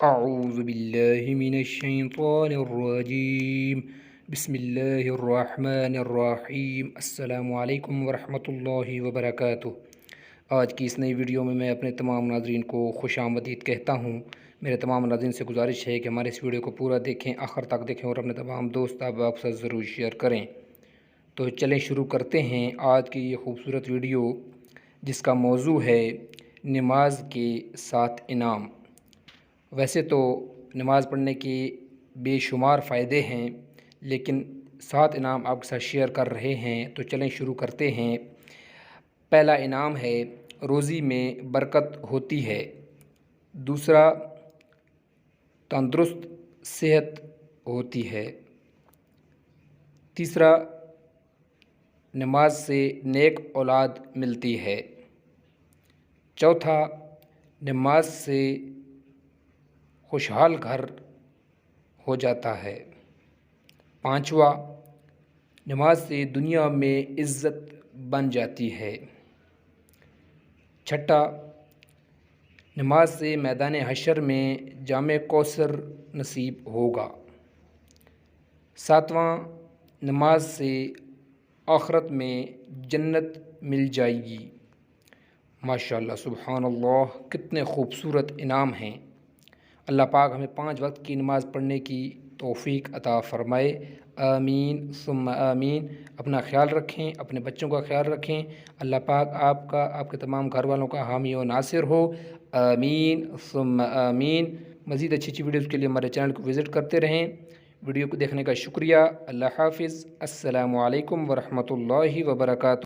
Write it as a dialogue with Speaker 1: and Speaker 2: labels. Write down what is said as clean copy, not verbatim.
Speaker 1: اعوذ باللہ من الشیطان الرجیم بسم اللہ الرحمن الرحیم السلام علیکم ورحمۃ اللہ وبرکاتہ۔ آج کی اس نئی ویڈیو میں اپنے تمام ناظرین کو خوش آمدید کہتا ہوں۔ میرے تمام ناظرین سے گزارش ہے کہ ہمارے اس ویڈیو کو پورا دیکھیں، آخر تک دیکھیں اور اپنے تمام دوست احباب کے ساتھ ضرور شیئر کریں۔ تو چلیں شروع کرتے ہیں آج کی یہ خوبصورت ویڈیو، جس کا موضوع ہے نماز کے 7 انعام۔ ویسے تو نماز پڑھنے کے بے شمار فائدے ہیں، لیکن 7 انعام آپ کے ساتھ شیئر کر رہے ہیں، تو چلیں شروع کرتے ہیں۔ پہلا انعام ہے روزی میں برکت ہوتی ہے۔ دوسرا، تندرست صحت ہوتی ہے۔ تیسرا، نماز سے نیک اولاد ملتی ہے۔ چوتھا، نماز سے خوشحال گھر ہو جاتا ہے۔ پانچواں، نماز سے دنیا میں عزت بن جاتی ہے۔ چھٹا، نماز سے میدان حشر میں جام کوثر نصیب ہوگا۔ ساتواں، نماز سے آخرت میں جنت مل جائے گی۔ ماشاءاللہ، سبحان اللہ، کتنے خوبصورت انعام ہیں۔ اللہ پاک ہمیں 5 وقت کی نماز پڑھنے کی توفیق عطا فرمائے، آمین ثم آمین۔ اپنا خیال رکھیں، اپنے بچوں کا خیال رکھیں۔ اللہ پاک آپ کا، آپ کے تمام گھر والوں کا حامی و ناصر ہو، آمین ثم آمین۔ مزید اچھی ویڈیوز کے لیے ہمارے چینل کو وزٹ کرتے رہیں۔ ویڈیو کو دیکھنے کا شکریہ۔ اللہ حافظ، السلام علیکم ورحمۃ اللہ وبرکاتہ۔